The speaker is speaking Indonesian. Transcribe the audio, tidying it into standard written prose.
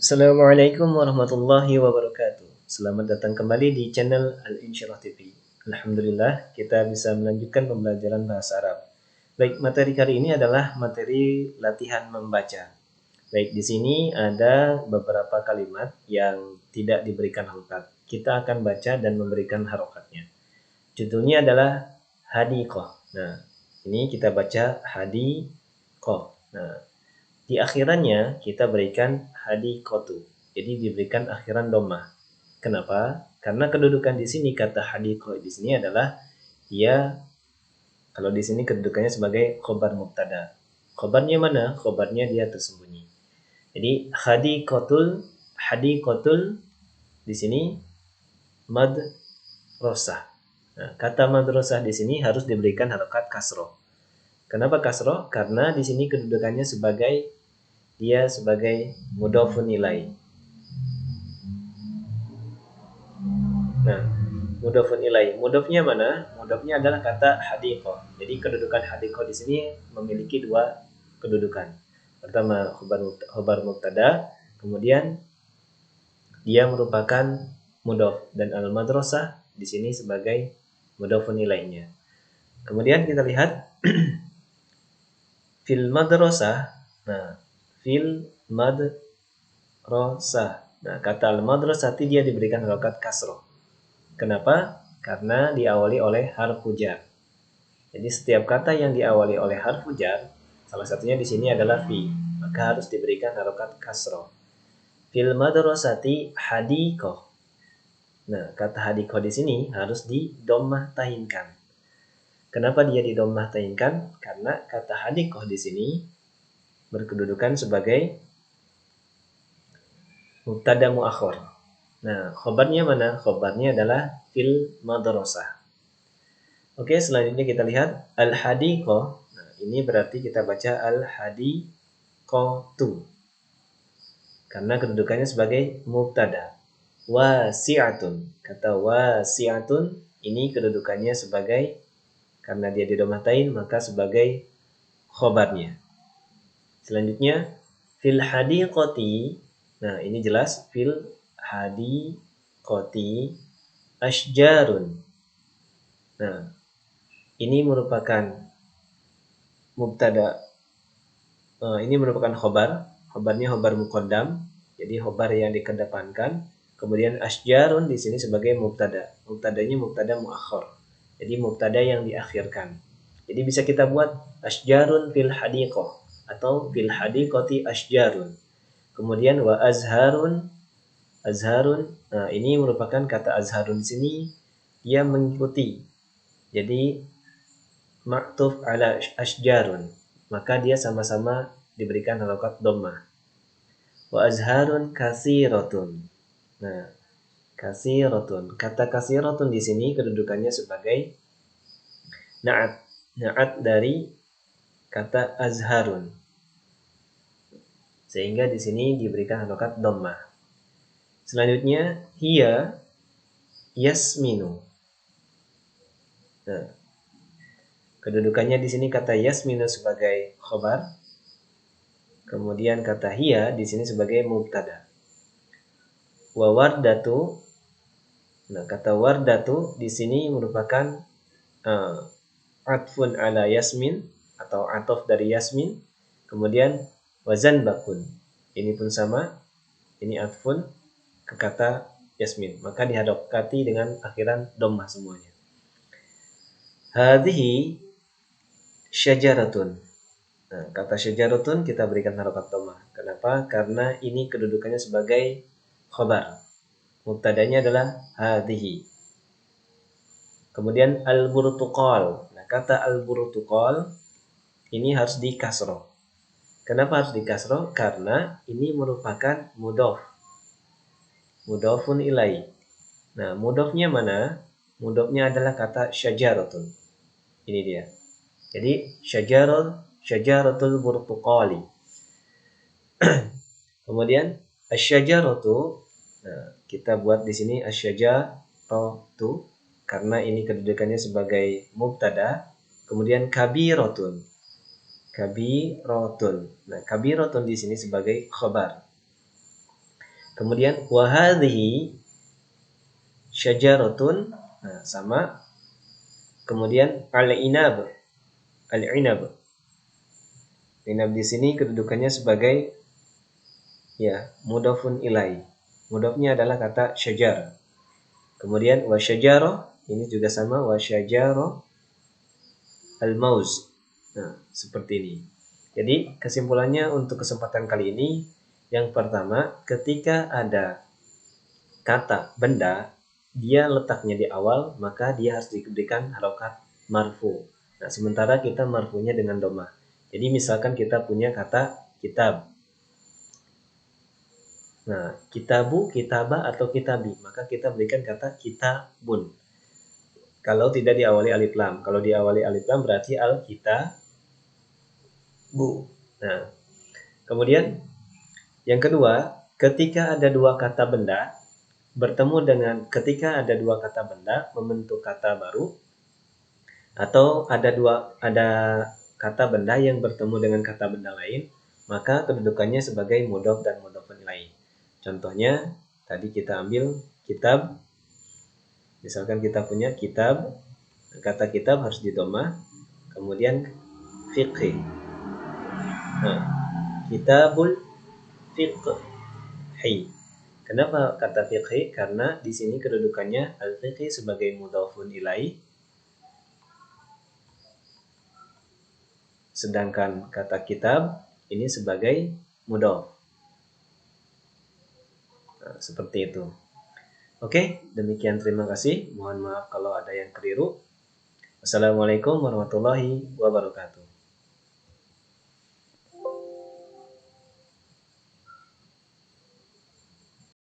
Assalamualaikum warahmatullahi wabarakatuh. Selamat datang kembali di channel Al-Insyirah TV. Alhamdulillah, kita bisa melanjutkan pembelajaran bahasa Arab. Baik, materi kali ini adalah materi latihan membaca. Baik, di sini ada beberapa kalimat yang tidak diberikan harokat. Kita akan baca dan memberikan harokatnya. Judulnya adalah hadiqah. Nah, ini kita baca hadiqah. Nah, di akhirannya kita berikan hadikotu. Jadi diberikan akhiran domah. Kenapa? Karena kedudukan di sini kata hadiko di sini adalah dia kalau di sini kedudukannya sebagai khobar mubtada. Khobarnya mana? Khobarnya dia tersembunyi. Jadi hadikotul di sini madrosah. Nah, kata madrosah di sini harus diberikan harokat kasroh. Kenapa kasroh? Karena di sini kedudukannya sebagai mudhofun ilaih. Nah, mudhofun ilaih. Mudhofnya mana? Mudhofnya adalah kata hadiqah. Jadi kedudukan hadiqah di sini memiliki dua kedudukan. Pertama, khobar mubtada, kemudian dia merupakan mudhof dan al-madrasah di sini sebagai mudhofun ilaihnya. Kemudian kita lihat fil madrasah. Nah, fil madrasah. Nah, kata al-madrasati dia diberikan harokat kasroh. Kenapa? Karena diawali oleh harfu jar. Jadi setiap kata yang diawali oleh harfu jar, salah satunya di sini adalah fi, maka harus diberikan harokat kasroh. Fil madrasati hadiqah. Nah, kata hadiqah di sini harus didommah tahinkan. Kenapa dia didommah tahinkan? Karena kata hadiqah di sini berkedudukan sebagai mubtada muakhir. Nah, khobarnya mana? Khobarnya adalah fil madrasah. Oke, selanjutnya kita lihat al-hadiqah. Nah, ini berarti kita baca al-hadiqatu. Karena kedudukannya sebagai mubtada. Wasi'atun. Kata wasi'atun ini kedudukannya sebagai, karena dia didomatain maka sebagai khobarnya. Selanjutnya fil hadiqati. Nah, ini jelas fil hadiqati asjarun. Nah, ini merupakan mubtada. Ini merupakan khobar. Khobarnya khobar muqaddam. Jadi khobar yang dikedepankan. Kemudian asjarun di sini sebagai mubtada. Mubtadanya mubtada muakhir. Jadi mubtada yang diakhirkan. Jadi bisa kita buat asjarun fil hadiqah atau fil hadiqati asjarun. Kemudian wa azharun. Nah, ini merupakan kata azharun di sini dia mengikuti. Jadi ma'tuf ala asjarun, maka dia sama-sama diberikan harokat dhammah. Wa azharun katsiratun. Nah, katsiratun. Kata katsiratun di sini kedudukannya sebagai na'at dari kata azharun. Sehingga di sini diberikan harokat dhammah. Selanjutnya hiya yasminu. Nah, kedudukannya di sini kata yasminu sebagai khobar, kemudian kata hiya di sini sebagai mubtada. Wa wardatu. Nah, kata wardatu di sini merupakan atfun ala yasmin atau atof dari yasmin. Kemudian wazan bakun. Ini pun sama. Ini atfun ke kata yasmin. Maka dihadapkati dengan akhiran dhammah semuanya. Hadhihi syajaratun. Nah, kata syajaratun kita berikan harokat dhammah. Kenapa? Karena ini kedudukannya sebagai khobar. Mubtadanya adalah hadhihi. Kemudian al-burtuqal. Nah, kata al-burtuqal ini harus dikasroh. Kenapa harus dikasroh? Karena ini merupakan mudhof. Mudhofun ilaih. Nah, mudhofnya mana? Mudhofnya adalah kata syajaratun. Ini dia. Jadi syajaratul burtuqali. Kemudian asyajaratu. Nah, kita buat di sini asyajaratu karena ini kedudukannya sebagai mubtada. Kemudian kabiratun. Kabiratun. Nah, kabiratun di sini sebagai khabar. Kemudian wa hadhihi syajaratun, nah, sama. Kemudian al-inab, al-inab. Inab di sini kedudukannya sebagai ya mudhafun ilai. Mudhafnya adalah kata syajar. Kemudian wa syajarah ini juga sama, wa syajarah al-mauz. Nah, seperti ini. Jadi kesimpulannya untuk kesempatan kali ini, yang pertama, ketika ada kata benda, dia letaknya di awal, maka dia harus diberikan harokat marfu. Nah, sementara kita marfunya dengan domah. Jadi misalkan kita punya kata kitab. Nah, kitabu, kitaba, atau kitabi, maka kita berikan kata kitabun. Kalau tidak diawali alif lam. Kalau diawali alif lam berarti al-kitabu. Nah, kemudian yang kedua, ketika ada dua kata benda bertemu dengan ketika ada dua kata benda membentuk kata baru, atau ada kata benda yang bertemu dengan kata benda lain, maka kedudukannya sebagai mudhof dan mudhofun ilaih. Contohnya tadi kita ambil kitab. Misalkan kita punya kitab, kata kitab harus didomah, kemudian fiqh. Nah, kitabul fiqhi. Kenapa kata fiqhi? Karena di sini kedudukannya al-fiqhi sebagai mudhafun ilaih, sedangkan kata kitab ini sebagai mudhaf. Nah, seperti itu. Oke, demikian, terima kasih. Mohon maaf kalau ada yang keliru. Wassalamualaikum warahmatullahi wabarakatuh.